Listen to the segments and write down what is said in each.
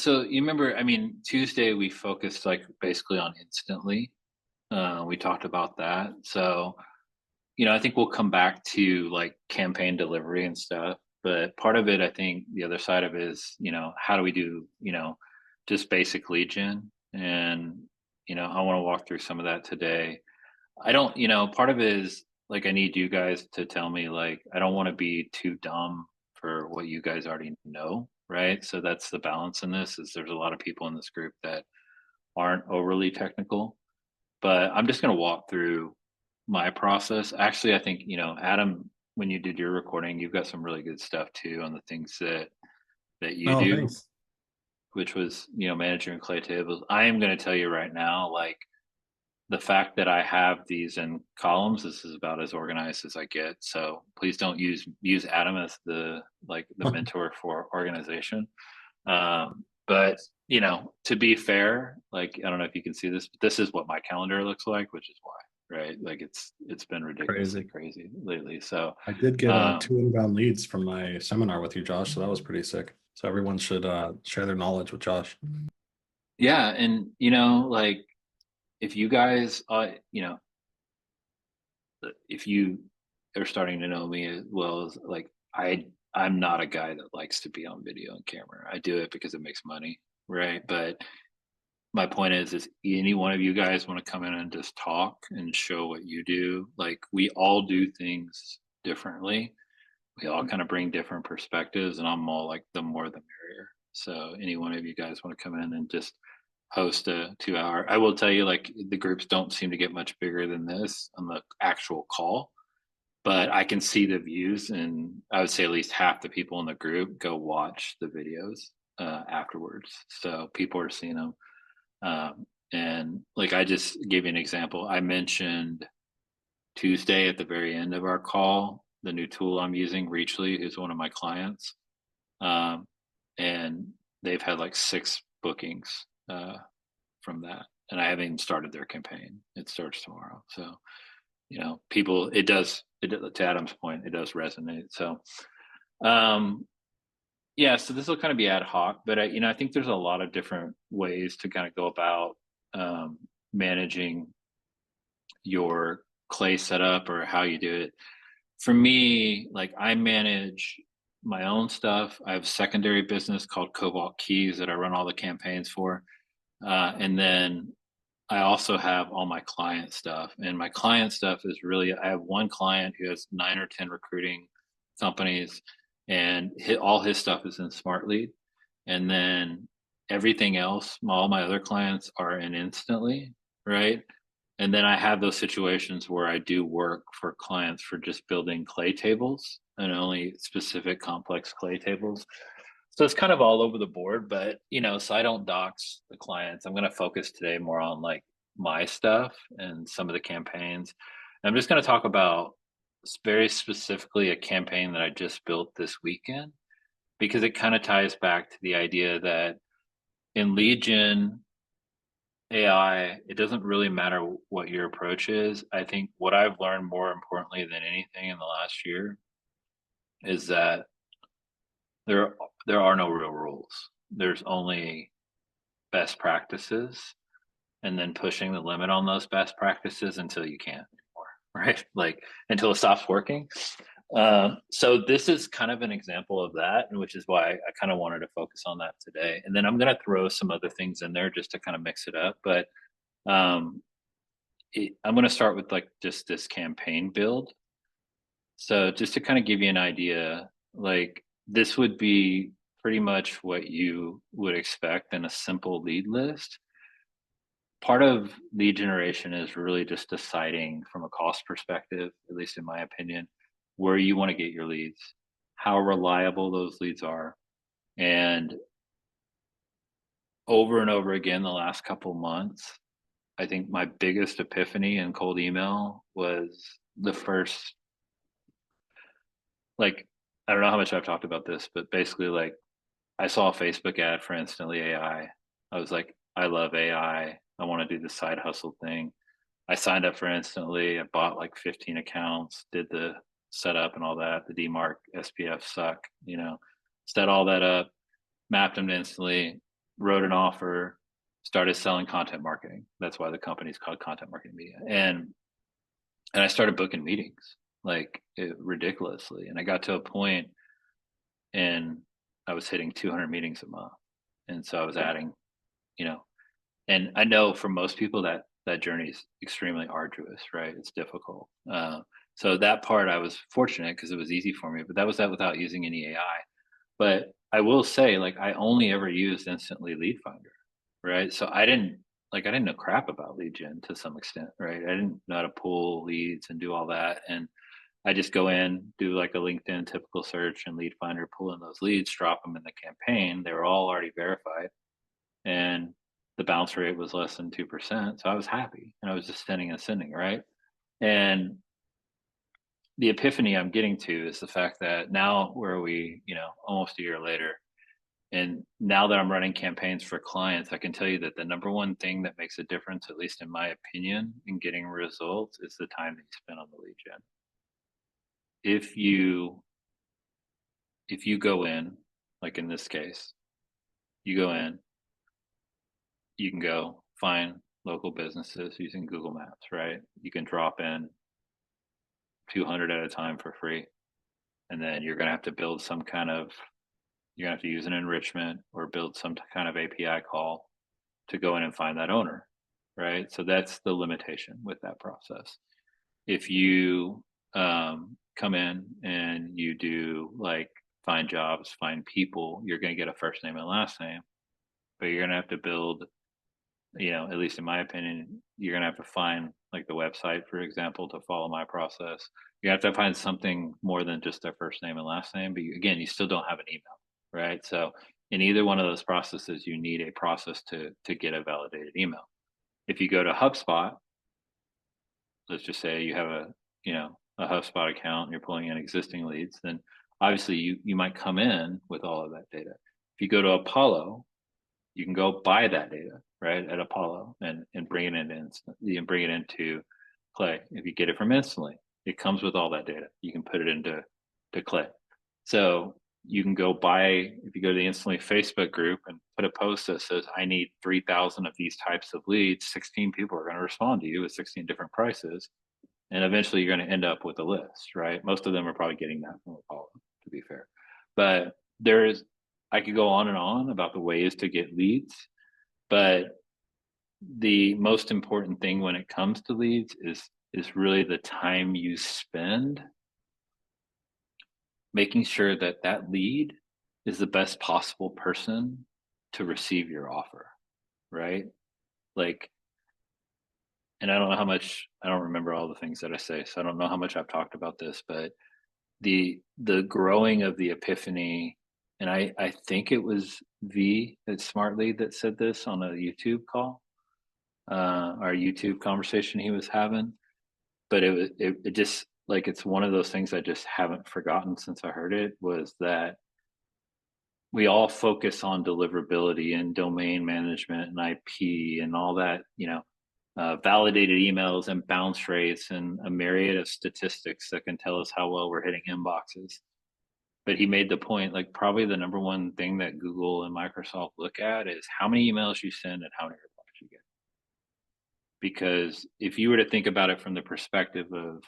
So you remember, I mean, Tuesday we focused like basically on instantly. We talked about that. So, I think we'll come back to like campaign delivery and stuff. But part of it, I think the other side of it is, how do we do, just basic lead gen? And, I want to walk through some of that today. I don't, part of it is like I need you guys to tell me like I don't want to be too dumb for what you guys already know, right? So that's the balance in this is there's a lot of people in this group that aren't overly technical, but I'm just going to walk through my process. Actually, I think, Adam, when you did your recording, you've got some really good stuff too on the things that you Oh, do, thanks. which was, managing clay tables. I am going to tell you right now, like the fact that I have these in columns, this is about as organized as I get. So please don't use Adam as the mentor for organization. But to be fair, like I don't know if you can see this, but this is what my calendar looks like, which is why, right? Like it's been ridiculously Crazy. crazy lately. So I did get um, two inbound leads from my seminar with you, Josh. So that was pretty sick. So everyone should share their knowledge with Josh. yeah, and like if you guys, if you are starting to know me as well as like I'm not a guy that likes to be on video and camera. I do it because it makes money, right? But my point is any one of you guys want to come in and just talk and show what you do? Like we all do things differently. We all kind of bring different perspectives, and I'm all like the more the merrier. So any one of you guys want to come in and just host a 2 hour? I will tell you, like the groups don't seem to get much bigger than this on the actual call, but I can see the views, and I would say at least half the people in the group go watch the videos afterwards. So people are seeing them. And like I just gave you an example. I mentioned Tuesday at the very end of our call, the new tool I'm using, Reachly, who's one of my clients. Um, and they've had like 6 bookings from that. And I haven't even started their campaign. It starts tomorrow. So, people, to Adam's point, it does resonate. So, um, yeah, so this will kind of be ad hoc, but I think there's a lot of different ways to kind of go about um, managing your clay setup or how you do it. For me, like I manage my own stuff. I have a secondary business called Cobalt Keys that I run all the campaigns for. And then I also have all my client stuff. And my client stuff is really, I have one client who has 9 or 10 recruiting companies, and all his stuff is in Smart Lead. And then everything else, all my other clients are in Instantly, right? And then I have those situations where I do work for clients for just building clay tables and only specific complex clay tables. So it's kind of all over the board, but so I don't dox the clients. I'm going to focus today more on like my stuff and some of the campaigns. And I'm just going to talk about very specifically a campaign that I just built this weekend because it kind of ties back to the idea that in lead gen AI, it doesn't really matter what your approach is. I think what I've learned more importantly than anything in the last year is that there there are no real rules. There's only best practices and then pushing the limit on those best practices until you can't anymore, right? Like until it stops working. So this is kind of an example of that, and which is why I kind of wanted to focus on that today. And then I'm going to throw some other things in there just to kind of mix it up. But um, I'm going to start with like just this campaign build. So just to kind of give you an idea, like this would be pretty much what you would expect in a simple lead list. Part of lead generation is really just deciding from a cost perspective, at least in my opinion, where you want to get your leads, how reliable those leads are. And over and over again, the last couple months, I think my biggest epiphany in cold email was the first, like, I don't know how much I've talked about this, but basically, like, I saw a Facebook ad for Instantly AI. I was like, I love AI. I want to do the side hustle thing. I signed up for Instantly. I bought like 15 accounts, did the setup and all that, the DMARC, SPF suck, set all that up, mapped them to Instantly. wrote an offer, started selling content marketing. That's why the company's called Content Marketing Media. And I started booking meetings like ridiculously. And I got to a point and I was hitting 200 meetings a month. And so I was adding, you know, and I know for most people that that journey is extremely arduous, right? It's difficult. So that part I was fortunate because it was easy for me, but that was that without using any AI. But I will say, like, I only ever used Instantly Lead Finder, right? So I didn't know crap about lead gen to some extent, right? I didn't know how to pull leads and do all that. And I just go in, do like a LinkedIn typical search and lead finder, pull in those leads, drop them in the campaign. They were all already verified. And the bounce rate was less than 2%. So I was happy and I was just sending and sending, right? And the epiphany I'm getting to is the fact that now where are we, almost a year later, and now that I'm running campaigns for clients, I can tell you that the number one thing that makes a difference, at least in my opinion, in getting results is the time that you spend on the lead gen. If you go in, like in this case, you go in, you can go find local businesses using Google Maps, right? You can drop in 200 at a time for free. And then you're going to have to build some kind of, you're going to have to use an enrichment or build some kind of API call to go in and find that owner, right? So that's the limitation with that process. If you come in and you do like find jobs, find people, you're going to get a first name and last name, but you're going to have to build, at least in my opinion, you're going to have to find like the website, for example, to follow my process. You have to find something more than just their first name and last name, but again, you still don't have an email, right? So in either one of those processes, you need a process to get a validated email. If you go to HubSpot, let's just say you have a HubSpot account and you're pulling in existing leads, then obviously you might come in with all of that data. If you go to Apollo, you can go buy that data, right, at Apollo and bring it bring it into Clay. If you get it from Instantly, it comes with all that data. You can put it into Clay. So you can go buy, if you go to the Instantly Facebook group and put a post that says, I need 3,000 of these types of leads, 16 people are going to respond to you with 16 different prices. And eventually you're going to end up with a list, right? Most of them are probably getting that from Apollo, to be fair. But I could go on about the ways to get leads, but the most important thing when it comes to leads is really the time you spend making sure that that lead is the best possible person to receive your offer, right? Like, and I don't remember all the things that I say, so I don't know how much I've talked about this, but the growing of the epiphany, and I think it was V at Smartly that said this on a YouTube call, our YouTube conversation he was having, but it just like, it's one of those things I just haven't forgotten since I heard it, was that we all focus on deliverability and domain management and IP and all that, validated emails and bounce rates and a myriad of statistics that can tell us how well we're hitting inboxes. But he made the point, like, probably the number one thing that Google and Microsoft look at is how many emails you send and how many replies you get. Because if you were to think about it from the perspective of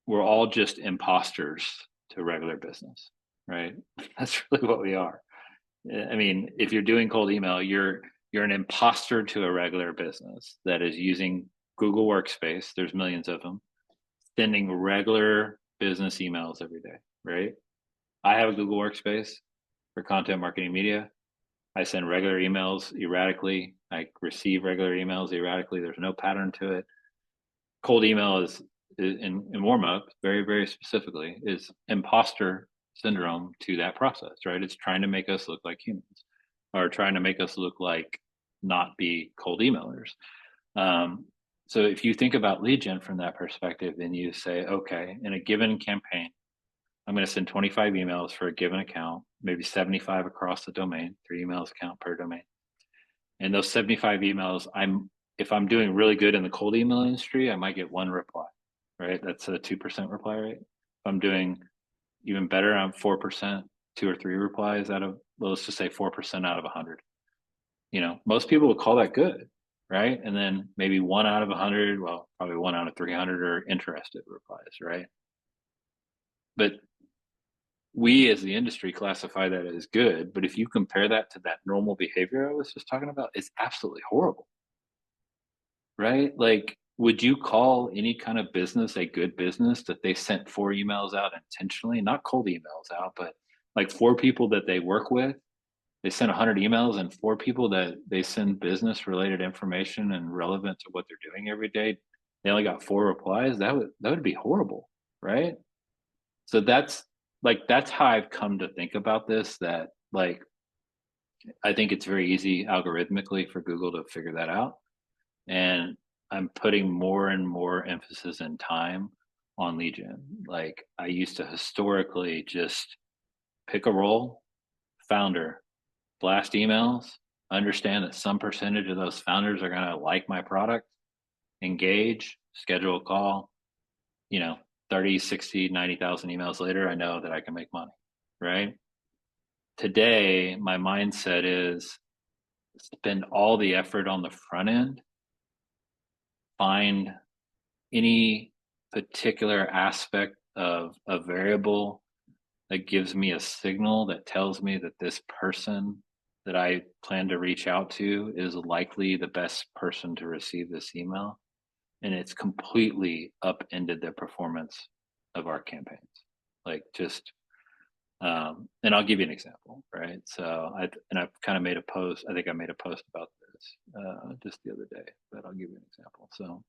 we're all just imposters to regular business, right? That's really what we are. I mean, if you're doing cold email, you're an imposter to a regular business that is using Google Workspace. There's millions of them, sending regular business emails every day, right? I have a Google Workspace for content marketing media. I send regular emails erratically. I receive regular emails erratically. There's no pattern to it. Cold email is in warm up, very, very specifically, is imposter syndrome to that process, right? It's trying to make us look like humans, or trying to make us look like not be cold emailers. So if you think about lead gen from that perspective, then you say, okay, in a given campaign, I'm going to send 25 emails for a given account, maybe 75 across the domain, 3 emails account per domain. And those 75 emails, if I'm doing really good in the cold email industry, I might get 1 reply, right? That's a 2% reply rate. If I'm doing even better, I'm 4%. 2 or 3 replies out of, well, let's just say 4% out of 100. Most people would call that good, right? And then maybe 1 out of 100, well, probably 1 out of 300 are interested replies, right? But we as the industry classify that as good. But if you compare that to that normal behavior I was just talking about, it's absolutely horrible, right? Like, would you call any kind of business a good business that they sent 4 emails out intentionally, not cold emails out, but like 4 people that they work with? They send 100 emails, and 4 people that they send business related information and relevant to what they're doing every day, they only got 4 replies. That would be horrible, right? So that's how I've come to think about this. That, like, I think it's very easy algorithmically for Google to figure that out, and I'm putting more and more emphasis and time on lead gen. Like, I used to historically just pick a role, founder, blast emails, understand that some percentage of those founders are going to like my product, engage, schedule a call, you know, 30, 60, 90,000 emails later, I know that I can make money, right? Today, my mindset is spend all the effort on the front end, find any particular aspect of a variable that gives me a signal that tells me that this person that I plan to reach out to is likely the best person to receive this email. And it's completely upended the performance of our campaigns. Like, just, and I'll give you an example, right? So I've kind of made a post. I think I made a post about this just the other day, but I'll give you an example. So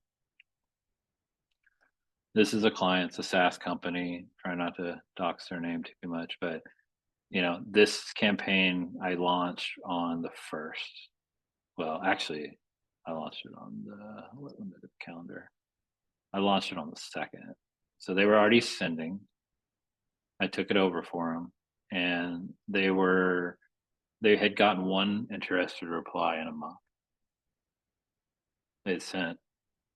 this is a client, it's a SaaS company. Try not to dox their name too much, but this campaign I launched on the first. Well, actually, I launched it on the calendar. I launched it on the second. So they were already sending. I took it over for them, and they had gotten one interested reply in a month. They sent.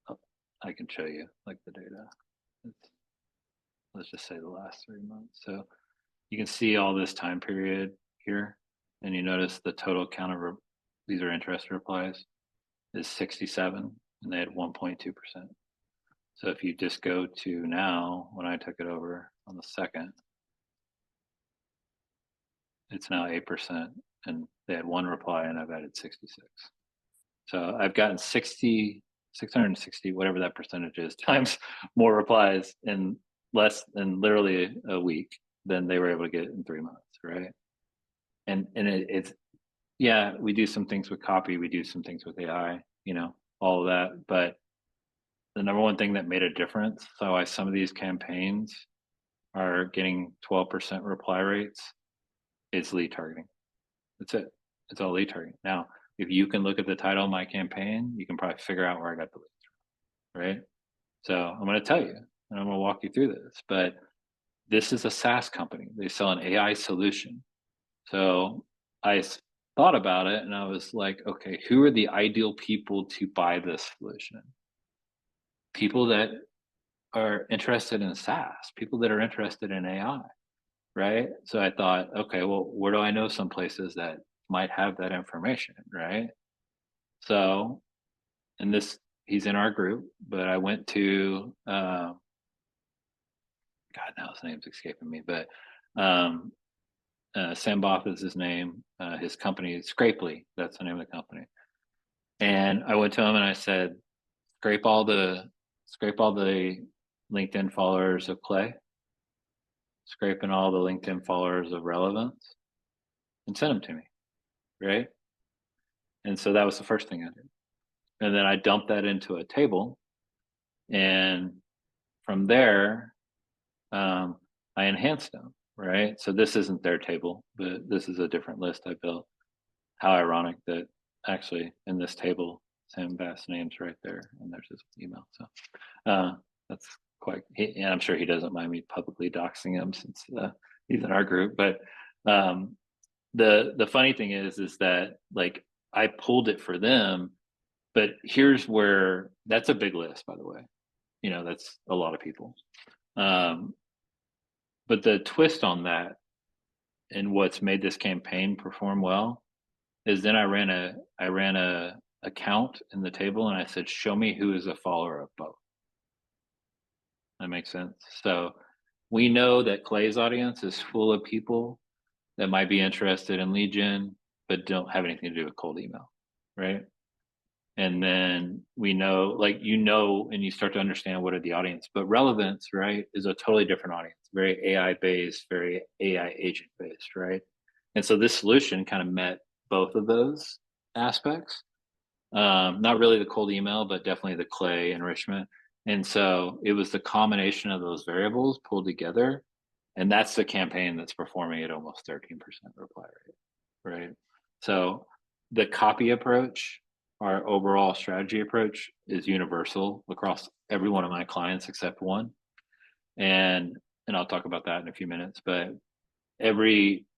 Oh, I can show you like the data. It's, let's just say the last 3 months. So you can see all this time period here, and you notice the total count of these are interest replies is 67, and they had 1.2%. So if you just go to now, when I took it over on the second, it's now 8%, and they had one reply, and I've added 66. So I've gotten 660, whatever that percentage is, times more replies in less than literally a week than they were able to get in 3 months, right? And it's, yeah, we do some things with copy, we do some things with AI, all of that, but the number one thing that made a difference, so why some of these campaigns are getting 12% reply rates, it's lead targeting. That's it. It's all lead targeting. Now, if you can look at the title of my campaign, you can probably figure out where I got the leads from, right? So I'm going to tell you, and I'm going to walk you through this, but this is a SaaS company. They sell an AI solution. So I thought about it, and I was like, okay, who are the ideal people to buy this solution? People that are interested in SaaS, people that are interested in AI, right? So I thought, okay, well, where do I know some places that might have that information, right? So, and this, he's in our group, but I went to, God, now his name's escaping me, but Sam Boff is his name. His company is Scrapely. That's the name of the company. And I went to him and I said, scrape all the LinkedIn followers of Clay, scraping all the LinkedIn followers of Relevance, and send them to me, right? And so that was the first thing I did. And then I dumped that into a table, and from there, I enhanced them, right? So this isn't their table, but this is a different list I built. How ironic that actually in this table, Sam Bass' name's right there, and there's his email. So that's quite, and I'm sure he doesn't mind me publicly doxing him since he's in our group. But the funny thing is that, like, I pulled it for them, but here's where, that's a big list, by the way. That's a lot of people. But the twist on that and what's made this campaign perform well is then I ran a account in the table and I said, show me who is a follower of both. That makes sense. So we know that Clay's audience is full of people that might be interested in lead gen, but don't have anything to do with cold email, right? And then we know, like, and you start to understand what are the audience, but relevance, right, is a totally different audience, very AI based, very AI agent based, right? And so this solution kind of met both of those aspects. Not really the cold email, but definitely the Clay enrichment. And so it was the combination of those variables pulled together. And that's the campaign that's performing at almost 13% reply rate, right? So the copy approach, our overall strategy approach is universal across every one of my clients except one. And I'll talk about that in a few minutes, but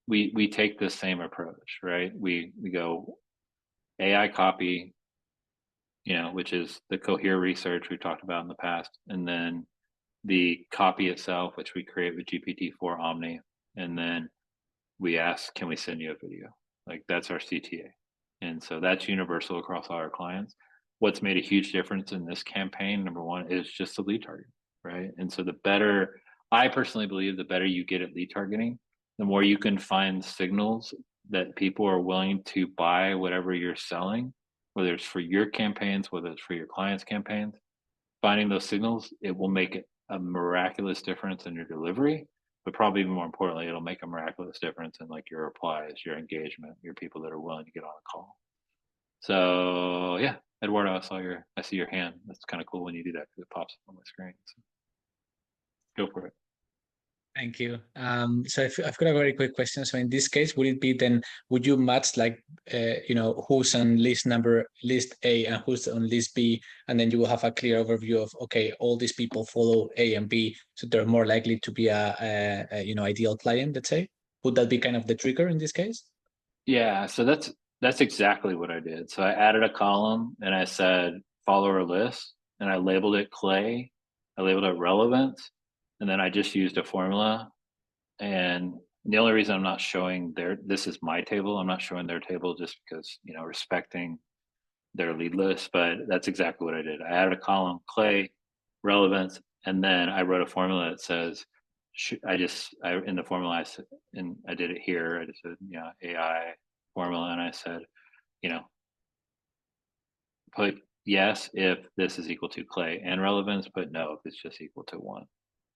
we take this same approach, right? We go AI copy, which is the Cohere research we've talked about in the past, and then the copy itself, which we create with GPT-4 Omni, and then we ask, can we send you a video? Like that's our CTA. And so that's universal across all our clients. What's made a huge difference in this campaign, number one, is just the lead target, right? And so the better, I personally believe the better you get at lead targeting, the more you can find signals that people are willing to buy whatever you're selling, whether it's for your campaigns, whether it's for your clients' campaigns. Finding those signals, it will make a miraculous difference in your delivery, but probably even more importantly, it'll make a miraculous difference in like your replies, your engagement, your people that are willing to get on a call. So yeah, Eduardo, I see your hand. That's kind of cool when you do that because it pops up on my screen. So go for it. Thank you. So I've got a very quick question. So in this case, would it be then, would you match like, who's on list A and who's on list B, and then you will have a clear overview of, okay, all these people follow A and B, so they're more likely to be a ideal client, let's say? Would that be kind of the trigger in this case? Yeah, so that's exactly what I did. So I added a column and I said follower list, and I labeled it Clay, I labeled it relevance, and then I just used a formula. And the only reason I'm not showing this is my table, I'm not showing their table just because, respecting their lead list, but that's exactly what I did. I added a column, Clay, relevance, and then I wrote a formula that says, in the formula, and I did it here, I just said, AI formula, and I said, you know, put yes if this is equal to Clay and relevance, but no if it's just equal to 1,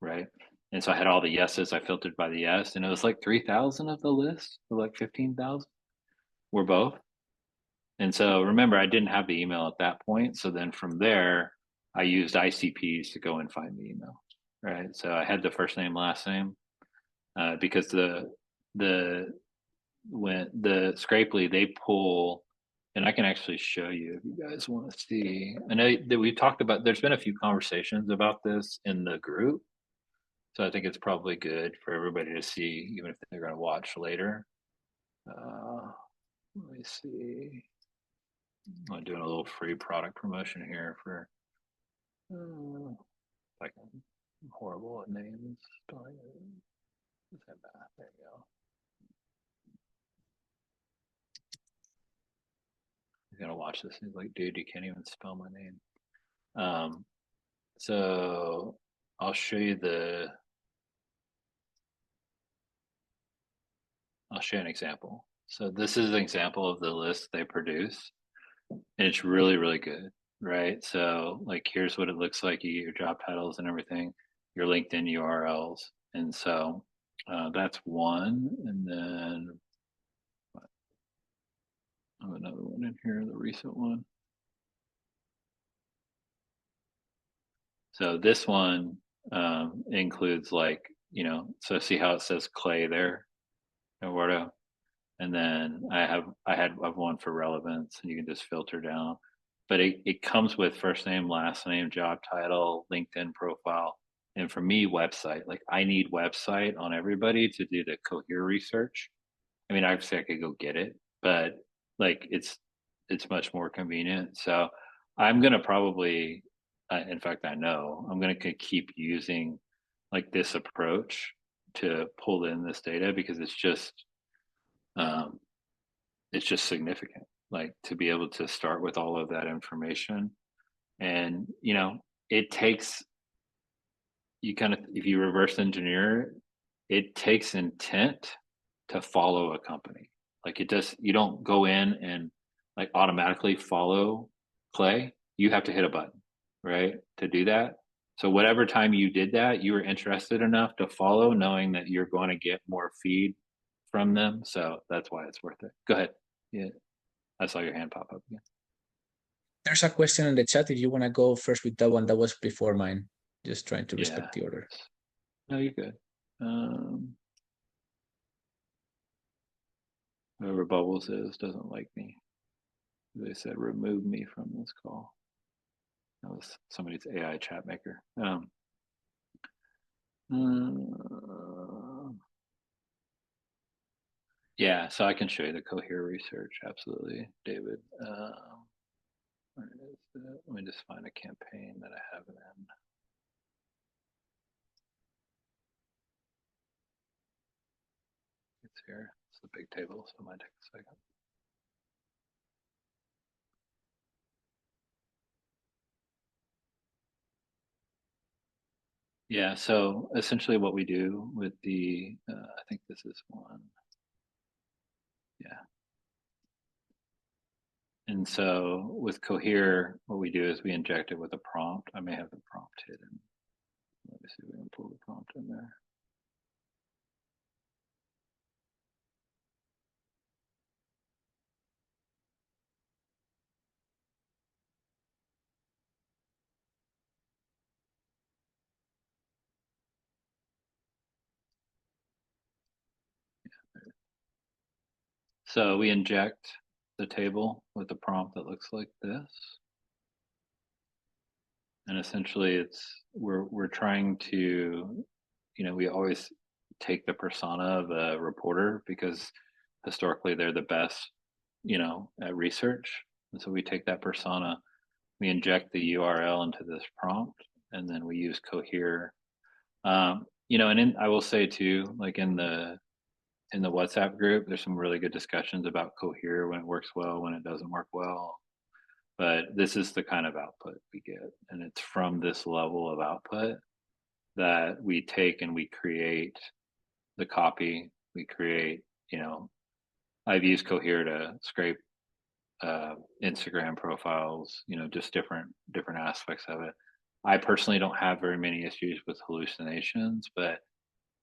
right? And so I had all the yeses, I filtered by the yes, and it was like 3,000 of the list, or like 15,000 were both. And so remember, I didn't have the email at that point. So then from there, I used ICPs to go and find the email, right? So I had the first name, last name, because when the Scrapely, they pull, and I can actually show you if you guys want to see. I know that we talked about, there's been a few conversations about this in the group. So I think it's probably good for everybody to see, even if they're going to watch later. Let me see. I'm doing a little free product promotion here for, like, I'm horrible at names. There you go. He's gonna watch this. He's like, dude, you can't even spell my name. So I'll show you an example. So this is an example of the list they produce. And it's really, really good, right? So like, here's what it looks like. You get your job titles and everything, your LinkedIn URLs. And so that's one. And then I have another one in here, the recent one. So this one includes like, so see how it says Clay there, Eduardo? And then I have one for relevance, and you can just filter down. But it comes with first name, last name, job title, LinkedIn profile, and for me, website. Like I need website on everybody to do the Cohere research. I mean, obviously I could go get it, but like it's much more convenient. So I'm gonna probably, in fact, I know I'm gonna keep using like this approach to pull in this data because it's just significant. Like to be able to start with all of that information, and it takes you kind of, if you reverse engineer, it takes intent to follow a company. Like you don't go in and like automatically follow Clay. You have to hit a button, right, to do that. So whatever time you did that, you were interested enough to follow, knowing that you're going to get more feed from them. So that's why it's worth it. Go ahead. Yeah, I saw your hand pop up again. There's a question in the chat. If you want to go first with that one, that was before mine. Just trying to respect the order. No, you're good. Whoever Bubbles is doesn't like me. They said remove me from this call. That was somebody's AI chat maker. Yeah, so I can show you the Cohere research. Absolutely, David. Where is it? Let me just find a campaign that I have it in. It's here. It's the big table, so it might take a second. Yeah, so essentially what we do with the, I think this is one. Yeah. And so with Cohere, what we do is we inject it with a prompt. I may have the prompt hidden. Let me see if we can pull the prompt in there. So we inject the table with a prompt that looks like this. And essentially we're trying to, we always take the persona of a reporter because historically they're the best, at research. And so we take that persona, we inject the URL into this prompt, and then we use Cohere. And I will say too, like in the WhatsApp group, there's some really good discussions about Cohere, when it works well, when it doesn't work well. But this is the kind of output we get. And it's from this level of output that we take and we create the copy. We create, I've used Cohere to scrape Instagram profiles, just different aspects of it. I personally don't have very many issues with hallucinations, but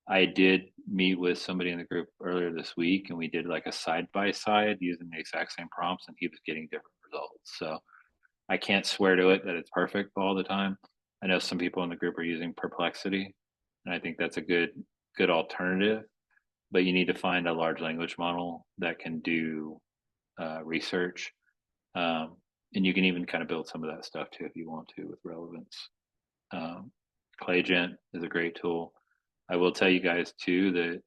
I did meet with somebody in the group earlier this week, and we did like a side by side using the exact same prompts, and he was getting different results. So I can't swear to it that it's perfect all the time. I know some people in the group are using Perplexity, and I think that's a good alternative. But you need to find a large language model that can do research, and you can even kind of build some of that stuff too if you want to with relevance. ClayGent is a great tool. I will tell you guys too that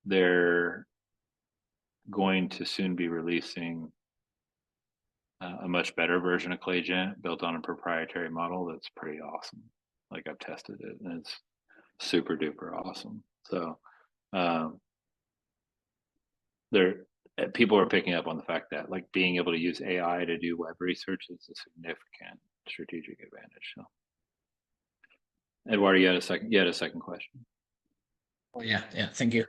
they're going to soon be releasing a much better version of ClayGent built on a proprietary model that's pretty awesome. Like I've tested it and it's super duper awesome. So people are picking up on the fact that like being able to use AI to do web research is a significant strategic advantage. So Eduardo, you had a second question. Yeah, thank you.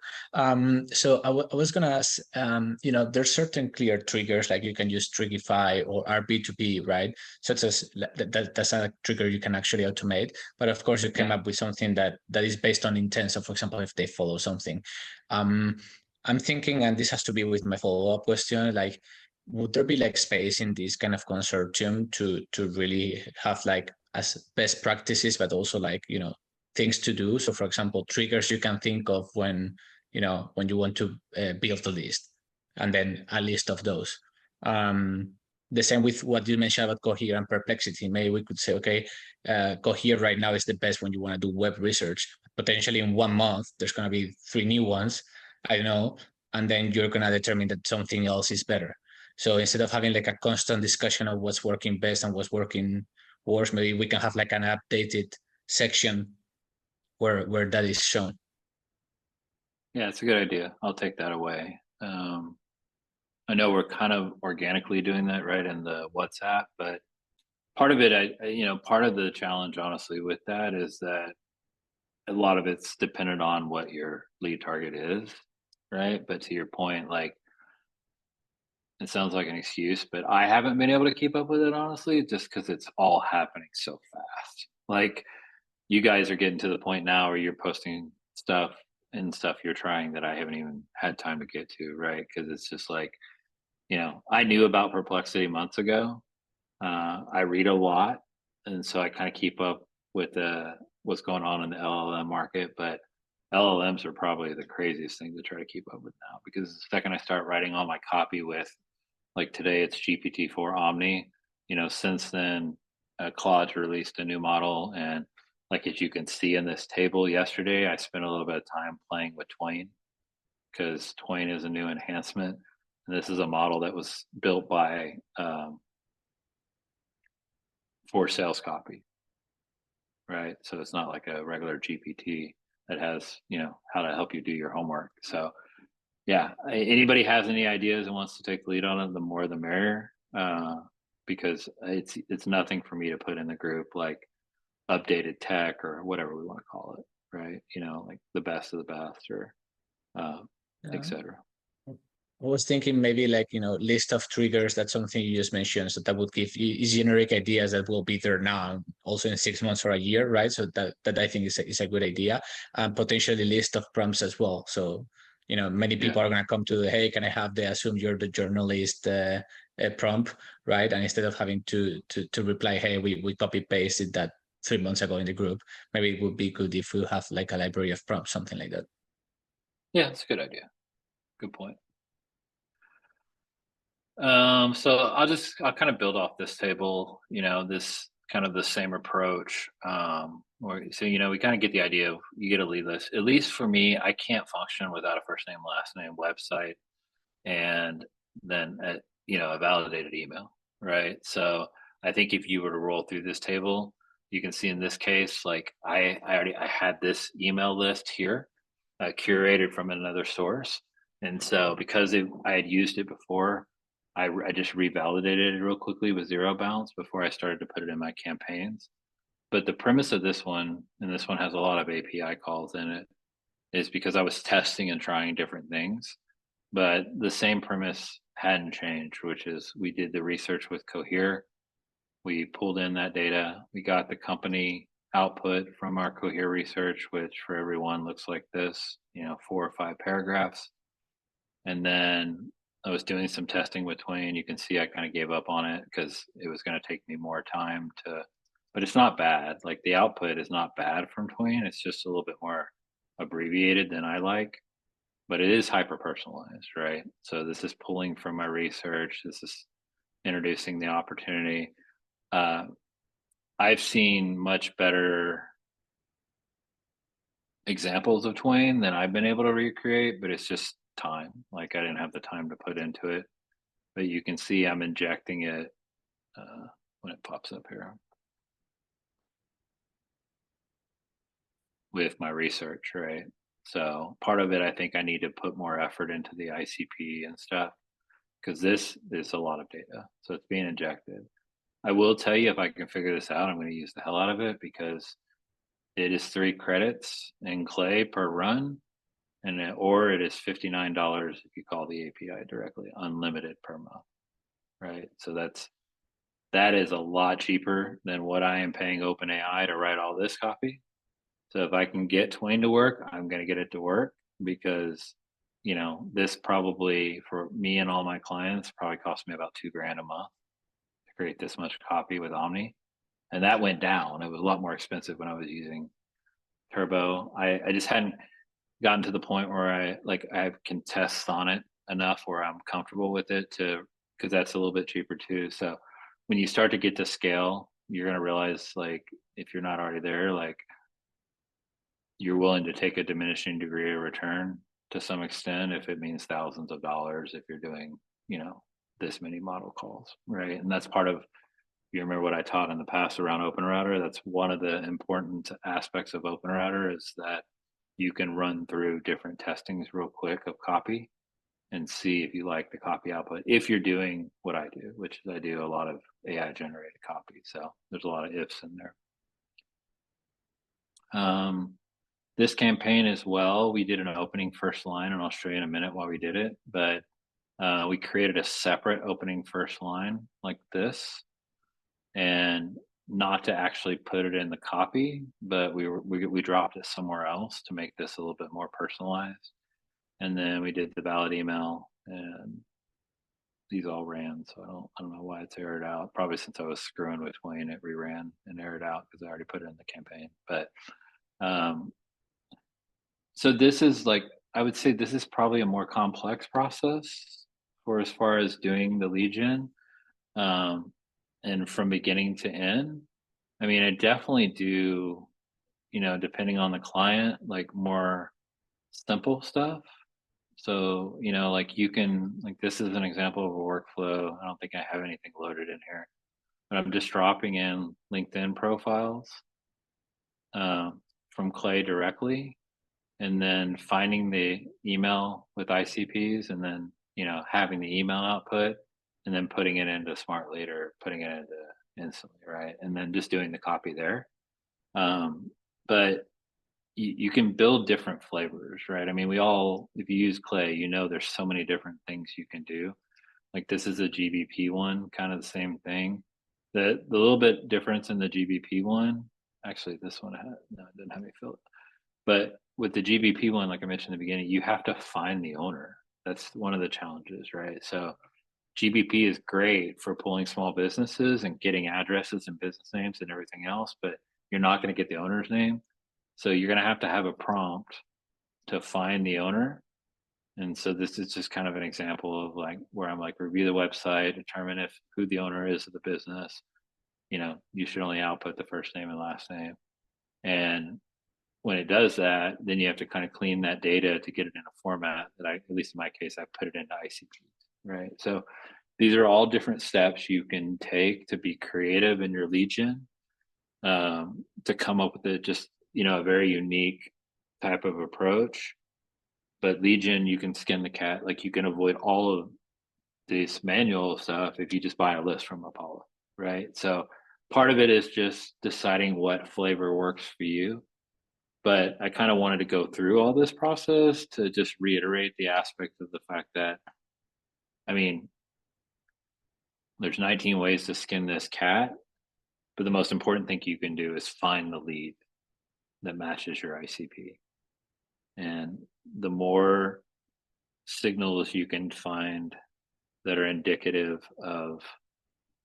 So I was gonna ask, there's certain clear triggers, like you can use Trigify or RB2B, right? Such as that's a trigger you can actually automate. But of course, you came up with something that is based on intent. So for example, if they follow something, I'm thinking, and this has to be with my follow-up question, like, would there be like space in this kind of consortium to really have like as best practices, but also like, things to do? So for example, triggers you can think of when you want to build a list, and then a list of those. The same with what you mentioned about Cohere and Perplexity. Maybe we could say, okay, Cohere right now is the best when you want to do web research. Potentially in 1 month, there's going to be 3 new ones, I don't know, and then you're going to determine that something else is better. So instead of having like a constant discussion of what's working best and what's working worse, maybe we can have like an updated section where that is shown. Yeah, it's a good idea. I'll take that away. I know we're kind of organically doing that right in the WhatsApp, but part of it, part of the challenge, honestly, with that is that a lot of it's dependent on what your lead target is, right? But to your point, like it sounds like an excuse, but I haven't been able to keep up with it, honestly, just because it's all happening so fast. Like you guys are getting to the point now where you're posting stuff and stuff you're trying that I haven't even had time to get to, right? Because it's just like, I knew about Perplexity months ago. I read a lot, and so I kind of keep up with what's going on in the LLM market. But LLMs are probably the craziest thing to try to keep up with now, because the second I start writing all my copy with, like today, it's GPT-4 Omni. Since then, Claude's released a new model, and like as you can see in this table yesterday, I spent a little bit of time playing with Twain, because Twain is a new enhancement. And this is a model that was built by for sales copy, right? So it's not like a regular GPT that has, how to help you do your homework. So yeah, anybody has any ideas and wants to take the lead on it, the more the merrier, because it's nothing for me to put in the group like updated tech or whatever we want to call it, right? Like the best of the best, or etc. I was thinking maybe like, list of triggers. That's something you just mentioned. So that would give you generic ideas that will be there now, also in 6 months or a year, right? So that I think is a good idea. And potentially list of prompts as well. So, many people are going to come to, hey, can I have the assume you're the journalist prompt, right? And instead of having to reply, hey, we copy pasted that 3 months ago in the group, maybe it would be good if we have like a library of prompts, something like that. Yeah, it's a good idea. Good point. So I'll kind of build off this table, this kind of the same approach. So, we kind of get the idea of you get a lead list. At least for me, I can't function without a first name, last name, website, and then, a validated email, right? So I think if you were to roll through this table, you can see in this case, like I had this email list here, curated from another source. And so because I had used it before, I just revalidated it real quickly with zero bounce before I started to put it in my campaigns. But the premise of this one, and this one has a lot of API calls in it, is because I was testing and trying different things. But the same premise hadn't changed, which is we did the research with Cohere. We pulled in that data. We got the company output from our Cohere research, which for everyone looks like this, 4 or 5 paragraphs. And then I was doing some testing with Twain. You can see I kind of gave up on it because it was going to take me more time but it's not bad. Like the output is not bad from Twain. It's just a little bit more abbreviated than I like, but it is hyper personalized, right? So this is pulling from my research. This is introducing the opportunity. I've seen much better examples of Twain than I've been able to recreate, but it's just time. Like I didn't have the time to put into it, but you can see I'm injecting it when it pops up here with my research, right? So part of it, I think I need to put more effort into the ICP and stuff, because this is a lot of data. So it's being injected. I will tell you, if I can figure this out, I'm going to use the hell out of it, because it is 3 credits in Clay per run, or it is $59 if you call the API directly, unlimited per month, right? So that is a lot cheaper than what I am paying OpenAI to write all this copy. So if I can get Twain to work, I'm going to get it to work, because this probably for me and all my clients probably cost me about $2,000 a month to create this much copy with Omni. And that went down. It was a lot more expensive when I was using Turbo. I just hadn't gotten to the point where I can test on it enough where I'm comfortable with it, because that's a little bit cheaper too. So when you start to get to scale, you're going to realize, like, if you're not already there, like you're willing to take a diminishing degree of return to some extent if it means thousands of dollars if you're doing, this many model calls, right? And that's part of you remember what I taught in the past around OpenRouter, that's one of the important aspects of OpenRouter is that you can run through different testings real quick of copy and see if you like the copy output. If you're doing what I do, which is I do a lot of AI generated copy. So there's a lot of ifs in there. This campaign as well, we did an opening first line, and I'll show you in a minute why we did it. But we created a separate opening first line like this, and not to actually put it in the copy, but we dropped it somewhere else to make this a little bit more personalized. And then we did the valid email, and these all ran. So I don't know why it's errored out. Probably since I was screwing with Wayne, it reran and errored out because I already put it in the campaign. But so this is like, I would say this is probably a more complex process for as far as doing the lead gen, and from beginning to end. I mean, I definitely do, depending on the client, like more simple stuff. So, like you can, like this is an example of a workflow. I don't think I have anything loaded in here, but I'm just dropping in LinkedIn profiles from Clay directly, and then finding the email with ICPs, and then, having the email output, and then putting it into Smart Leader, putting it into Instantly, right? And then just doing the copy there. But you can build different flavors, right? I mean, if you use Clay, there's so many different things you can do. Like this is a GBP one, kind of the same thing. The little bit difference in the GBP one, actually this one it didn't have me fill it. But with the GBP one, like I mentioned in the beginning, you have to find the owner. That's one of the challenges, right? So GBP is great for pulling small businesses and getting addresses and business names and everything else, but you're not going to get the owner's name. So you're going to have a prompt to find the owner. And so this is just kind of an example of like where I'm like, review the website, determine who the owner is of the business. You should only output the first name and last name. And when it does that, then you have to kind of clean that data to get it in a format that at least in my case, I put it into ICP, right? So these are all different steps you can take to be creative in your lead gen, to come up with a very unique type of approach. But lead gen, you can skin the cat. Like you can avoid all of this manual stuff if you just buy a list from Apollo, right? So part of it is just deciding what flavor works for you. But I kind of wanted to go through all this process to just reiterate the aspect of the fact that, I mean, there's 19 ways to skin this cat, but the most important thing you can do is find the lead that matches your ICP. And the more signals you can find that are indicative of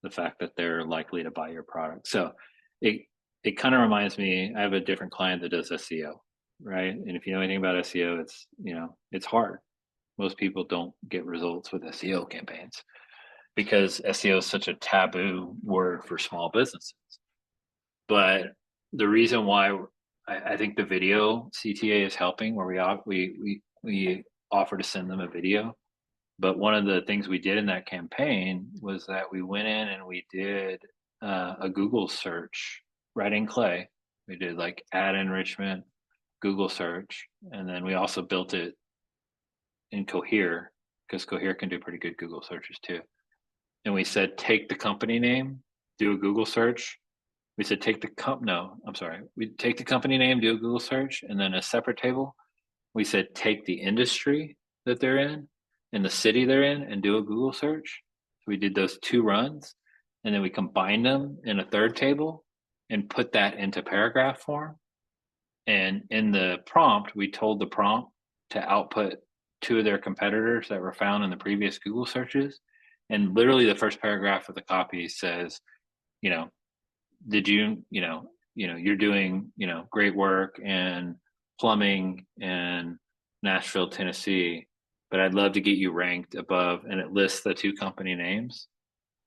the fact that they're likely to buy your product. So it kind of reminds me, I have a different client that does SEO, right? And if you know anything about SEO, it's hard. Most people don't get results with SEO campaigns because SEO is such a taboo word for small businesses. But the reason why I think the video CTA is helping, where we offer to send them a video. But one of the things we did in that campaign was that we went in and we did a Google search right in Clay. We did like ad enrichment, Google search, and then we also built it in Cohere because Cohere can do pretty good Google searches too. And we said, take the company name, do a Google search. We said, we take the company name, do a Google search, and then a separate table. We said, take the industry that they're in and the city they're in and do a Google search. So we did those two runs, and then we combined them in a third table and put that into paragraph form. And in the prompt, we told the prompt to output two of their competitors that were found in the previous Google searches. And literally the first paragraph of the copy says, you're doing, great work in plumbing in Nashville, Tennessee, but I'd love to get you ranked above, and it lists the two company names.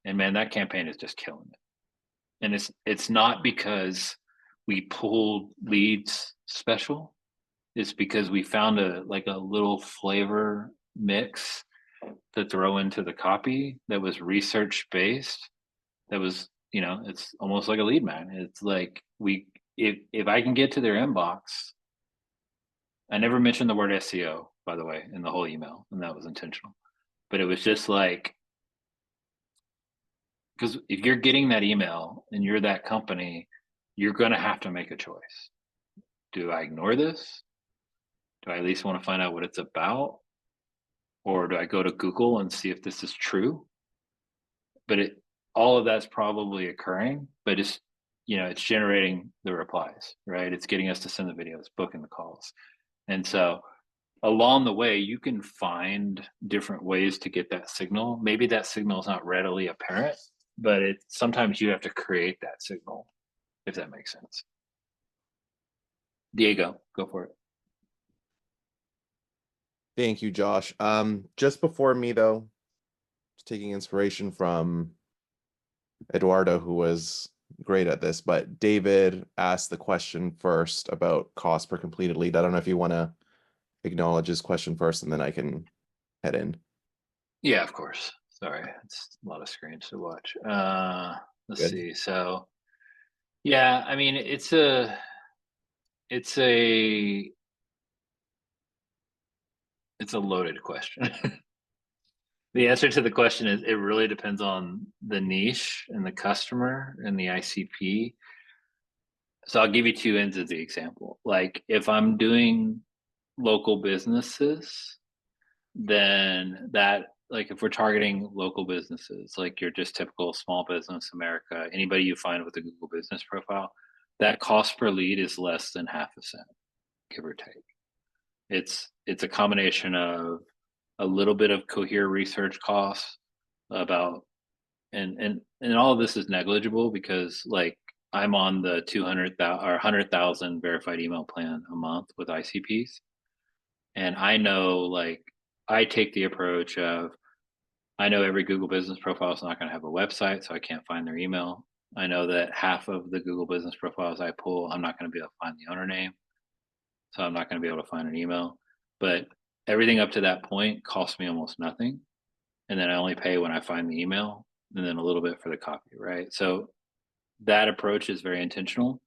And man, that campaign is just killing it. And it's not because we pulled leads special. It's because we found a little flavor mix to throw into the copy that was research based, that was it's almost like a lead magnet. It's like if I can get to their inbox, I never mentioned the word SEO, by the way, in the whole email, and that was intentional. But it was just like, because if you're getting that email and you're that company, you're going to have to make a choice. Do I ignore this? Do I at least want to find out what it's about? Or do I go to Google and see if this is true? But all of that's probably occurring, but it's generating the replies, right? It's getting us to send the videos, booking the calls. And so along the way, you can find different ways to get that signal. Maybe that signal is not readily apparent, but sometimes you have to create that signal, if that makes sense. Diego, go for it. Thank you, Josh. Just before me, though, taking inspiration from Eduardo, who was great at this, but David asked the question first about cost per completed lead. I don't know if you want to acknowledge his question first, and then I can head in. Yeah, of course. Sorry, it's a lot of screens to watch. Let's Good. see. So, yeah, I mean, it's a loaded question. The answer to the question is it really depends on the niche and the customer and the ICP. So I'll give you two ends of the example. Like if I'm doing local businesses, then like if we're targeting local businesses, like your just typical small business America, anybody you find with a Google business profile, that cost per lead is less than half a cent, give or take. It's a combination of a little bit of Cohere research costs about, and all of this is negligible because like I'm on the 200,000 or 100,000 verified email plan a month with ICPs. And I know, like, I take the approach of, I know every Google business profile is not going to have a website, so I can't find their email. I know that half of the Google business profiles I pull, I'm not going to be able to find the owner name. So I'm not going to be able to find an email. But everything up to that point costs me almost nothing. And then I only pay when I find the email and then a little bit for the copy, right? So that approach is very intentional.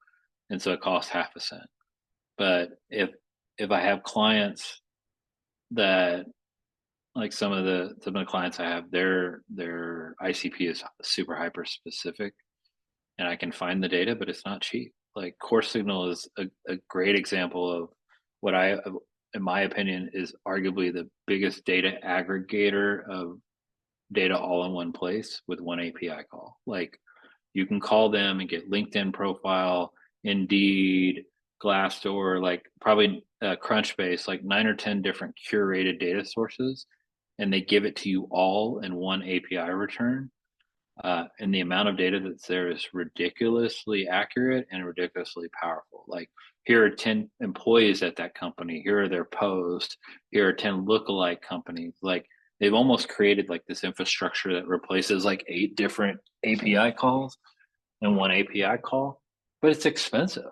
And so it costs half a cent. But if I have clients that, like some of the clients I have, their ICP is super hyper specific and I can find the data, but it's not cheap. Like Core Signal is a great example of what in my opinion, is arguably the biggest data aggregator of data all in one place with one API call. Like you can call them and get LinkedIn profile, Indeed, Glassdoor, like probably Crunchbase, like 9 or 10 different curated data sources, and they give it to you all in one API return. And the amount of data that's there is ridiculously accurate and ridiculously powerful. Like here are 10 employees at that company. Here are their posts. Here are 10 lookalike companies. Like they've almost created like this infrastructure that replaces like 8 different API calls in one API call, but it's expensive,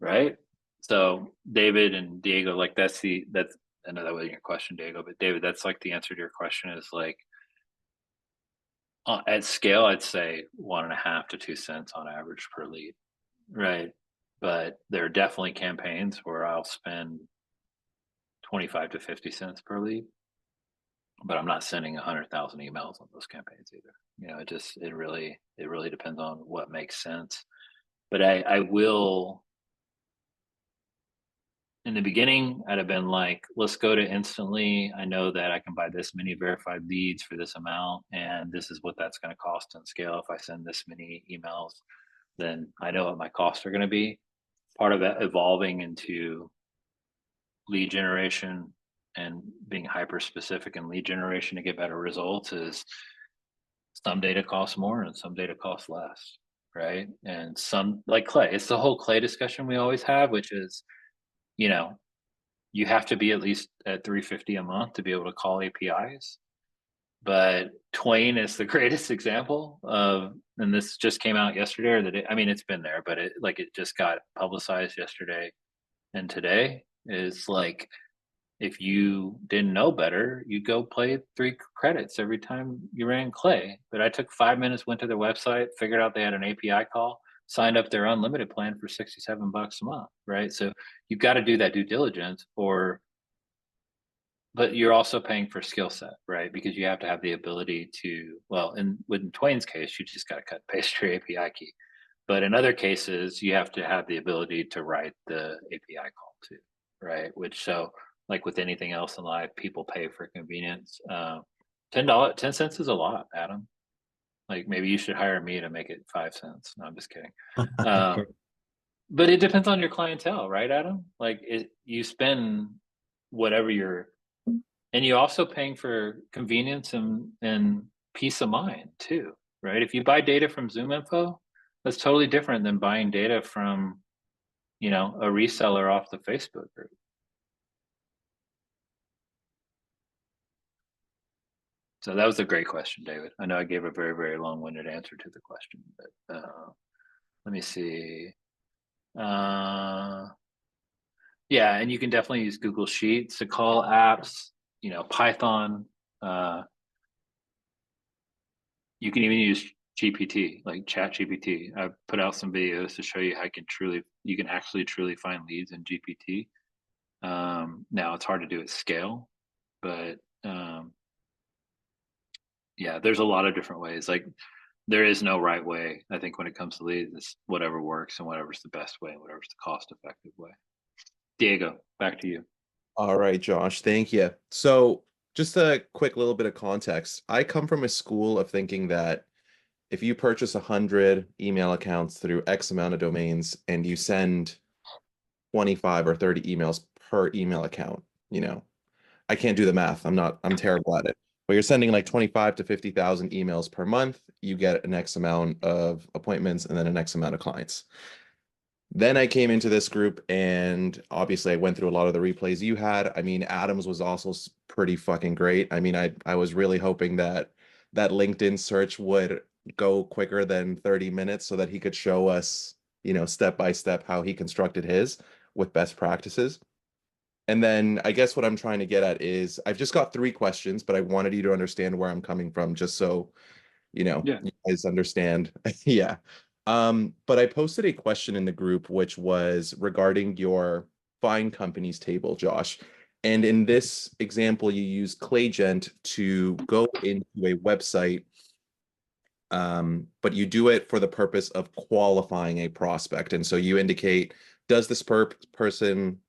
right? So David and Diego, like that's I know that wasn't your question, Diego, but David, that's like the answer to your question is like, at scale, I'd say 1.5 to 2 cents on average per lead, right? But there are definitely campaigns where I'll spend 25 to 50 cents per lead, but I'm not sending 100,000 emails on those campaigns either. It really depends on what makes sense. But I will. In the beginning, I'd have been like, let's go to instantly. I know that I can buy this many verified leads for this amount, and this is what that's going to cost on scale. If I send this many emails, then I know what my costs are going to be. Part of that evolving into lead generation and being hyper specific in lead generation to get better results is some data costs more and some data costs less, right? And some, like Clay, it's the whole Clay discussion we always have, which is, you have to be at least at $350 a month to be able to call APIs. But Twain is the greatest example of, and this just came out yesterday or the day. I mean, it's been there, but it just got publicized yesterday and today. Is like, if you didn't know better, you'd go play 3 credits every time you ran Clay. But I took 5 minutes, went to their website, figured out they had an API call, signed up their unlimited plan for $67 a month, right? So you've got to do that due diligence, but you're also paying for skill set, right? Because you have to have the ability to, well, in Twain's case, you just got to cut and paste your API key. But in other cases, you have to have the ability to write the API call too, right? Which, so like with anything else in life, people pay for convenience. $10 is a lot, Adam. Like maybe you should hire me to make it 5 cents. No, I'm just kidding. But it depends on your clientele, right, Adam? Like you spend whatever and you're also paying for convenience and peace of mind too, right? If you buy data from ZoomInfo, that's totally different than buying data from, a reseller off the Facebook group. So that was a great question, David. I know I gave a very, very long-winded answer to the question, but let me see. Yeah, and you can definitely use Google Sheets to call apps, Python. You can even use GPT, like Chat GPT. I put out some videos to show you how you can actually truly find leads in GPT. Now it's hard to do at scale, but yeah, there's a lot of different ways. Like there is no right way. I think when it comes to leads, it's whatever works and whatever's the best way and whatever's the cost effective way. Diego, back to you. All right, Josh, thank you. So just a quick little bit of context. I come from a school of thinking that if you purchase 100 email accounts through X amount of domains and you send 25 or 30 emails per email account, I can't do the math. I'm terrible at it. But you're sending like 25 to 50,000 emails per month, you get an X amount of appointments and then an X amount of clients. Then I came into this group and obviously I went through a lot of the replays you had. I mean, Adam's was also pretty fucking great. I mean, I was really hoping that LinkedIn search would go quicker than 30 minutes so that he could show us, step by step how he constructed his with best practices. And then I guess what I'm trying to get at is I've just got 3 questions, but I wanted you to understand where I'm coming from just so, Yeah. you guys understand. Yeah. But I posted a question in the group, which was regarding your find companies table, Josh. And in this example, you use ClayGent to go into a website, but you do it for the purpose of qualifying a prospect. And so you indicate, does this person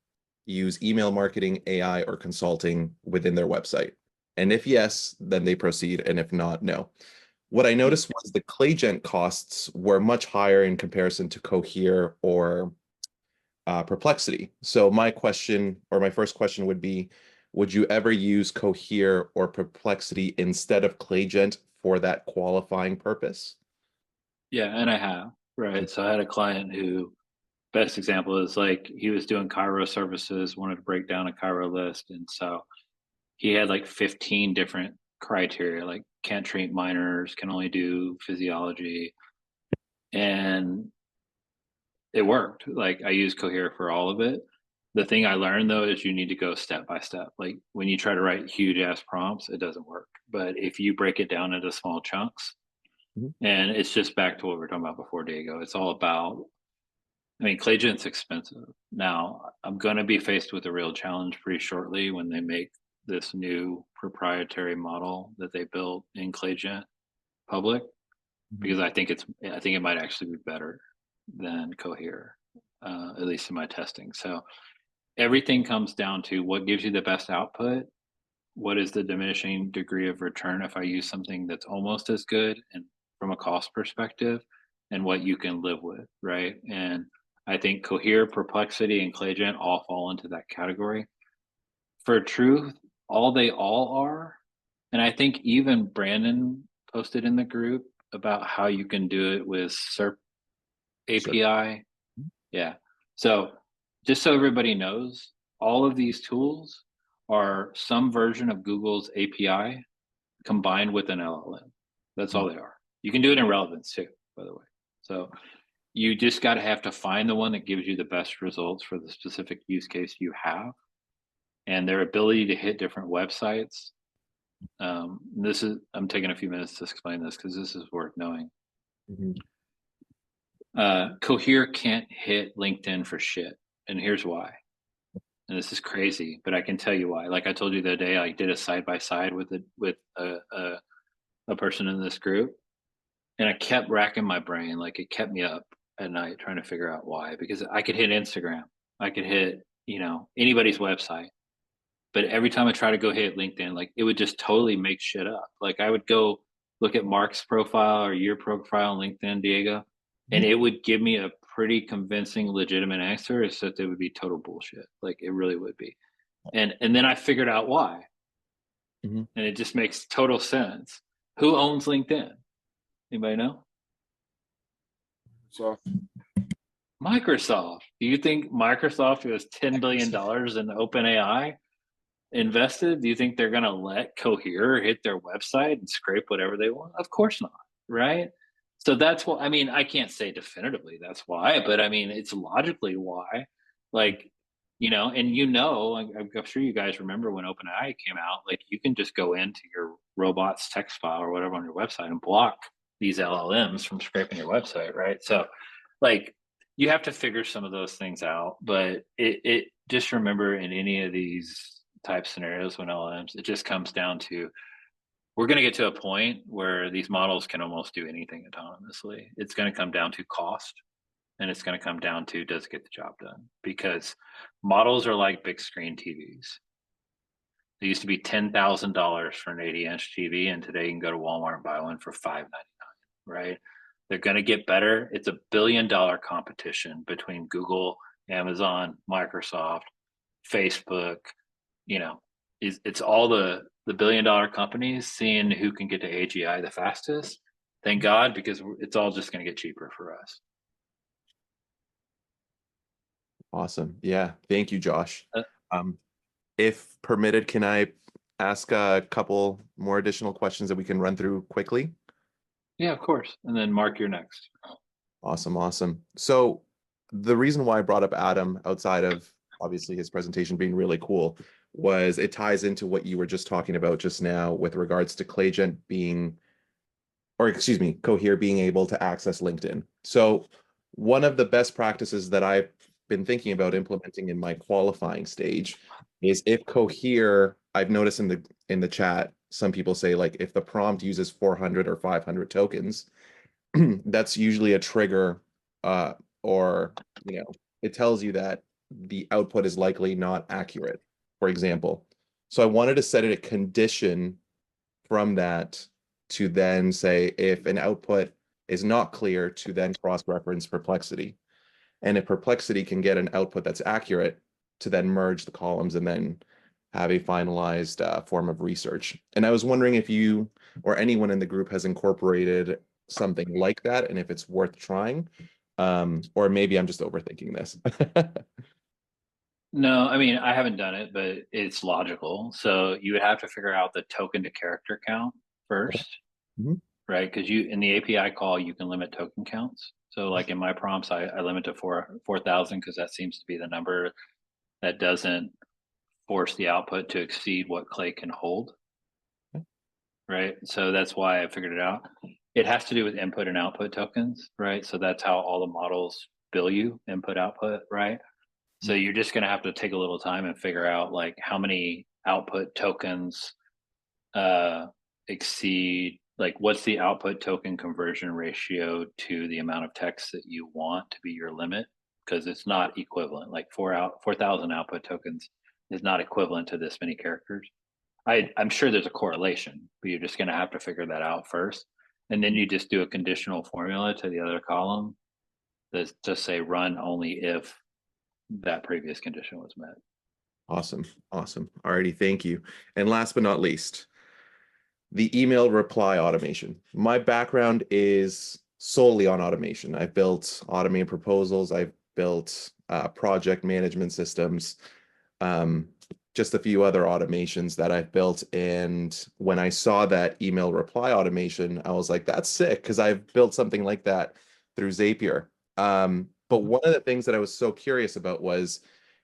use email marketing, AI, or consulting within their website? And if yes, then they proceed. And if not, no. What I noticed was the ClayGent costs were much higher in comparison to Cohere or Perplexity. So my first question would be, would you ever use Cohere or Perplexity instead of ClayGent for that qualifying purpose? Yeah, and I have, right? So I had a client who, best example is like he was doing Cairo services, wanted to break down a Cairo list. And so he had like 15 different criteria, like can't treat minors, can only do physiology. And it worked. Like I used Cohere for all of it. The thing I learned though is you need to go step by step. Like when you try to write huge ass prompts, it doesn't work. But if you break it down into small chunks, and it's just back to what we were talking about before, Diego, it's all about, I mean, ClayGent's expensive. Now, I'm going to be faced with a real challenge pretty shortly when they make this new proprietary model that they built in ClayGent public, because I think it might actually be better than Cohere, at least in my testing. So everything comes down to what gives you the best output. What is the diminishing degree of return if I use something that's almost as good and from a cost perspective, and what you can live with, right? And I think Cohere, Perplexity, and ClayGent all fall into that category. For truth, they all are. And I think even Brandon posted in the group about how you can do it with SERP API. Yeah. So just so everybody knows, all of these tools are some version of Google's API combined with an LLM. That's all they are. You can do it in Relevance too, by the way. So you just got to have to find the one that gives you the best results for the specific use case you have. and their ability to hit different websites. I'm taking a few minutes to explain this because this is worth knowing. Cohere can't hit LinkedIn for shit, and here's why. And this is crazy, but I can tell you why. Like I told you the other day, I did a side-by-side with a person in this group, and I kept racking my brain. Like it kept me up at night trying to figure out why, because I could hit Instagram, I could hit, anybody's website, but every time I try to go hit LinkedIn, like it would just totally make shit up. Like I would go look at Mark's profile or your profile on LinkedIn, Diego, and it would give me a pretty convincing, legitimate answer, except it would be total bullshit. Like it really would be. And then I figured out why. And it just makes total sense. Who owns LinkedIn? Anybody know? So Microsoft. Do you think Microsoft, who has $10 billion in OpenAI invested, do you think they're going to let Cohere hit their website and scrape whatever they want? Of course not, right? So that's what, I can't say definitively that's why, but it's logically why. Like, and I'm sure you guys remember when OpenAI came out, like you can just go into your robots text file or whatever on your website and block these LLMs from scraping your website, right? So like you have to figure some of those things out, but it just remember in any of these type scenarios when LLMs, it just comes down to, we're going to get to a point where these models can almost do anything autonomously. It's going to come down to cost, and it's going to come down to, does it get the job done? Because models are like big screen TVs. They used to be $10,000 for an 80-inch TV, and today you can go to Walmart and buy one for $5.99, right? They're going to get better. It's $1 billion competition between Google, Amazon, Microsoft, Facebook. It's all the $1 billion companies seeing who can get to AGI the fastest. Thank God, because it's all just going to get cheaper for us. Awesome. Yeah. Thank you, Josh. If permitted, can I ask a couple more additional questions that we can run through quickly? Yeah, of course. And then Mark, you're next. Awesome. So the reason why I brought up Adam, outside of obviously his presentation being really cool, was it ties into what you were just talking about just now with regards to Cohere being able to access LinkedIn. So one of the best practices that I've been thinking about implementing in my qualifying stage is if Cohere, I've noticed in the chat, some people say like if the prompt uses 400 or 500 tokens, that's usually a trigger, or it tells you that the output is likely not accurate, for example. So I wanted to set it a condition from that to then say if an output is not clear, to then cross-reference Perplexity. And if Perplexity can get an output that's accurate, to then merge the columns and then have a finalized form of research. And I was wondering if you or anyone in the group has incorporated something like that, and if it's worth trying, or maybe I'm just overthinking this. No, I haven't done it, but it's logical. So you would have to figure out the token to character count first, right? Because in the API call, you can limit token counts. So like in my prompts, I limit to 4,000 because that seems to be the number that doesn't force the output to exceed what Clay can hold, right? So that's why I figured it out. It has to do with input and output tokens, right? So that's how all the models bill you, input, output, right? So you're just going to have to take a little time and figure out like how many output tokens exceed, like what's the output token conversion ratio to the amount of text that you want to be your limit, because it's not equivalent. Like 4,000 output tokens is not equivalent to this many characters. I'm sure there's a correlation, but you're just going to have to figure that out first. And then you just do a conditional formula to the other column that just say run only if that previous condition was met. Awesome. Alrighty, thank you. And last but not least, the email reply automation. My background is solely on automation. I've built automated proposals. I've built project management systems, just a few other automations that I've built. And when I saw that email reply automation, I was like, that's sick, because I've built something like that through Zapier. But one of the things that I was so curious about was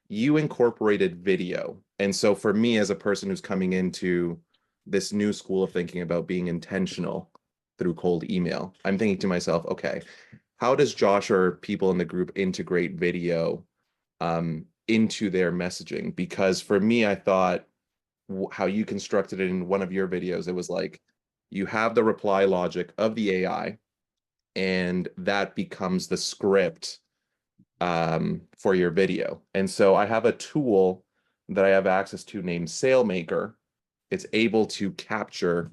you incorporated video. And so for me, as a person who's coming into this new school of thinking about being intentional through cold email, I'm thinking to myself, okay, how does Josh or people in the group integrate video into their messaging? Because for me, I thought how you constructed it in one of your videos, it was like you have the reply logic of the AI, and that becomes the script for your video. And so I have a tool that I have access to named SailMaker. It's able to capture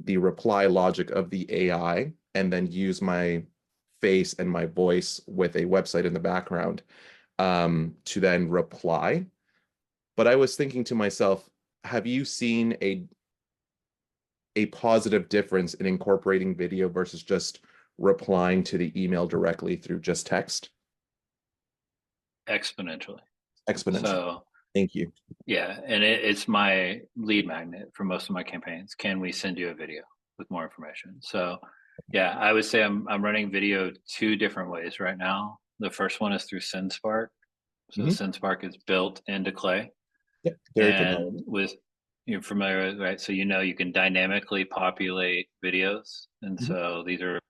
the reply logic of the AI and then use my face and my voice with a website in the background to then reply. But I was thinking to myself, have you seen a positive difference in incorporating video versus just replying to the email directly through just text? Exponentially. Exponentially. So thank you. yeah, and it's my lead magnet for most of my campaigns. Can we send you a video with more information? So yeah, I would say I'm running video 2 different ways right now. The first one is through SendSpark. So SendSpark is built into Clay. Yeah, very and familiar. with you're familiar with, right? So you can dynamically populate videos. And so these are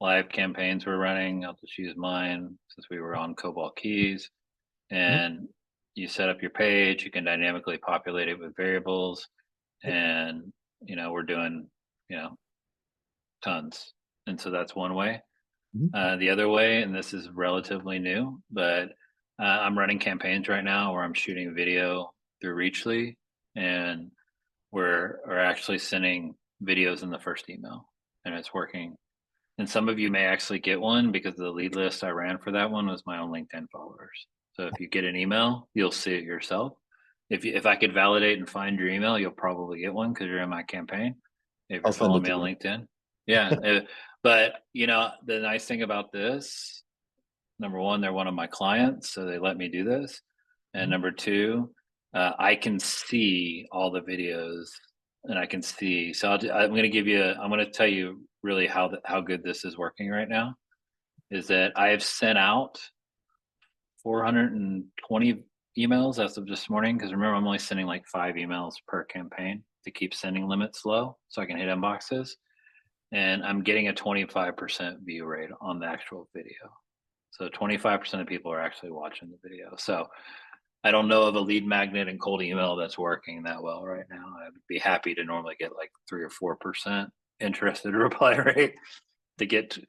live campaigns we're running. I'll just use mine since we were on Cobalt Keys. And you set up your page, you can dynamically populate it with variables. And we're doing, tons. And so that's one way. The other way, and this is relatively new, but I'm running campaigns right now where I'm shooting video through Reachly, and we're actually sending videos in the first email, and it's working. And some of you may actually get one because the lead list I ran for that one was my own LinkedIn followers. So if you get an email, you'll see it yourself. If I could validate and find your email, you'll probably get one because you're in my campaign. If you're following me on LinkedIn. Yeah. But the nice thing about this, number one, they're one of my clients, so they let me do this. And number two, I can see all the videos, and I can see. So I'm going to tell you really how good this is working right now. Is that I have sent out 420 emails as of this morning, because remember, I'm only sending like 5 emails per campaign to keep sending limits low so I can hit inboxes. And I'm getting a 25% view rate on the actual video. So 25% of people are actually watching the video. So I don't know of a lead magnet and cold email that's working that well right now. I would be happy to normally get like 3 or 4% interested reply rate to get to,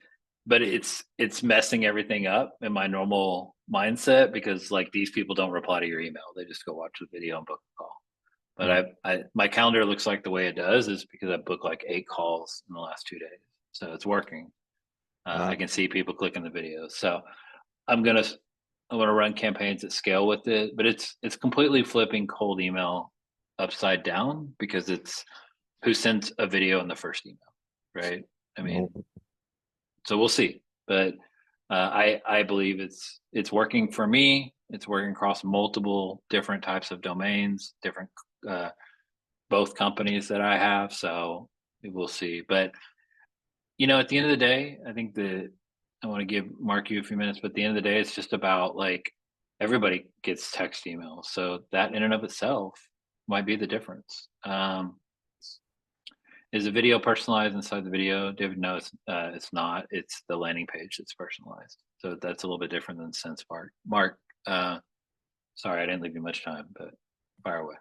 but it's messing everything up in my normal mindset, because like these people don't reply to your email. They just go watch the video and book a call. But my calendar looks like the way it does is because I booked like 8 calls in the last 2 days. So it's working. I can see people clicking the videos. So I'm gonna run campaigns at scale with it, but it's completely flipping cold email upside down, because it's who sends a video in the first email, right? I mean, so we'll see. But I believe it's working for me. It's working across multiple different types of domains, different both companies that I have. So we'll see. But at the end of the day, I think that I want to give Mark you a few minutes, but at the end of the day, it's just about like everybody gets text emails. So that in and of itself might be the difference. Is the video personalized inside the video? David, no, it's not. It's the landing page that's personalized. So that's a little bit different than SenseSpark. Mark, sorry, I didn't leave you much time, but fire away.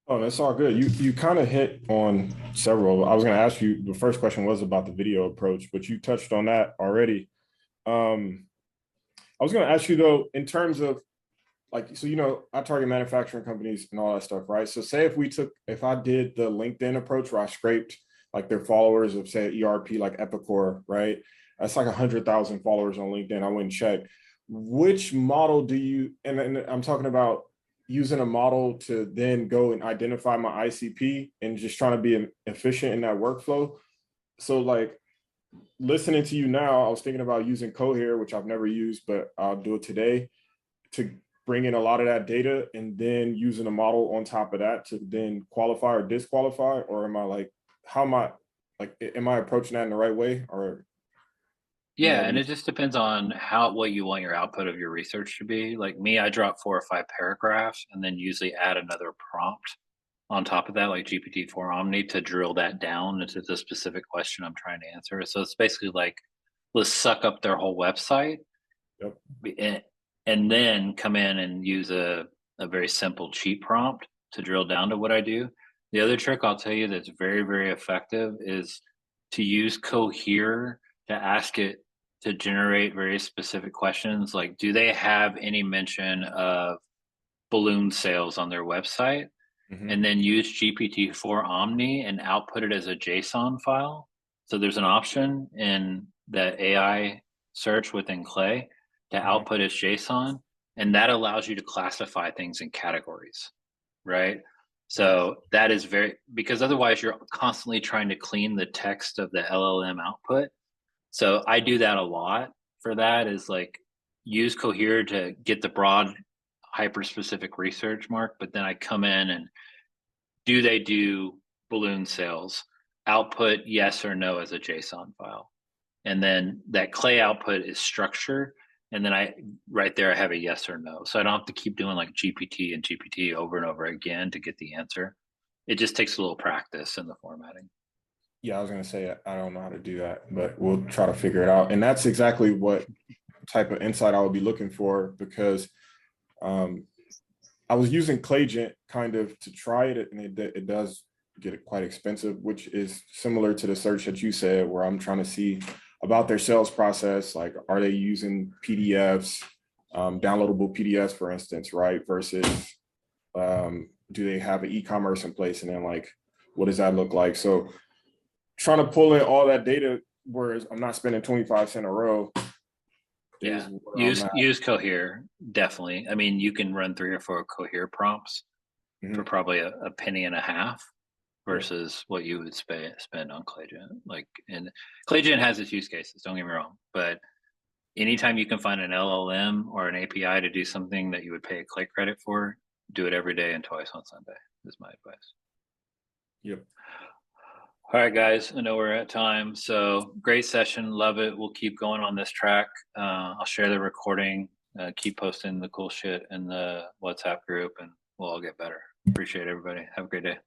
Oh, that's all good. You kind of hit on several. I was going to ask you, the first question was about the video approach, but you touched on that already. I was going to ask you though, in terms of like, so, I target manufacturing companies and all that stuff, right? So say if I did the LinkedIn approach where I scraped like their followers of say ERP, like Epicor, right? That's like 100,000 followers on LinkedIn. I went and checked. Which model do you, and I'm talking about using a model to then go and identify my ICP and just trying to be efficient in that workflow. So like listening to you now, I was thinking about using Cohere, which I've never used, but I'll do it today, to bring in a lot of that data and then using a model on top of that to then qualify or disqualify? Or am I approaching that in the right way? Or Yeah, and it just depends on what you want your output of your research to be. Like me, I drop 4 or 5 paragraphs and then usually add another prompt on top of that, like GPT-4 Omni, to drill that down into the specific question I'm trying to answer. So it's basically like, let's suck up their whole website, Yep. and then come in and use a very simple cheap prompt to drill down to what I do. The other trick I'll tell you that's very, very effective is to use Cohere to ask it to generate very specific questions, like, do they have any mention of balloon sales on their website? And then use GPT-4 Omni and output it as a JSON file. So there's an option in the AI search within Clay to output as JSON, and that allows you to classify things in categories, right? So that is because otherwise you're constantly trying to clean the text of the LLM output. So I do that a lot for that, is like use Cohere to get the broad hyper specific research, Mark, but then I come in and do they do balloon sales? Output yes or no as a JSON file. And then that Clay output is structure. And then right there, I have a yes or no. So I don't have to keep doing like GPT and GPT over and over again to get the answer. It just takes a little practice in the formatting. Yeah, I was going to say, I don't know how to do that, but we'll try to figure it out. And that's exactly what type of insight I would be looking for, because I was using Claygen kind of to try it, and it does get quite expensive, which is similar to the search that you said, where I'm trying to see about their sales process. Like, are they using PDFs, downloadable PDFs, for instance, right? Versus do they have an e-commerce in place? And then like, what does that look like? So trying to pull in all that data, whereas I'm not spending 25 cents a row. Yeah, use Cohere, definitely. I mean, you can run 3 or 4 Cohere prompts for probably a penny and a half versus what you would spend on Claygen. Like, and Claygen has its use cases, don't get me wrong, but anytime you can find an LLM or an API to do something that you would pay a Clay credit for, do it every day and twice on Sunday, is my advice. Yep. All right, guys, I know we're at time. So great session. Love it. We'll keep going on this track. I'll share the recording, keep posting the cool shit in the WhatsApp group, and we'll all get better. Appreciate everybody. Have a great day.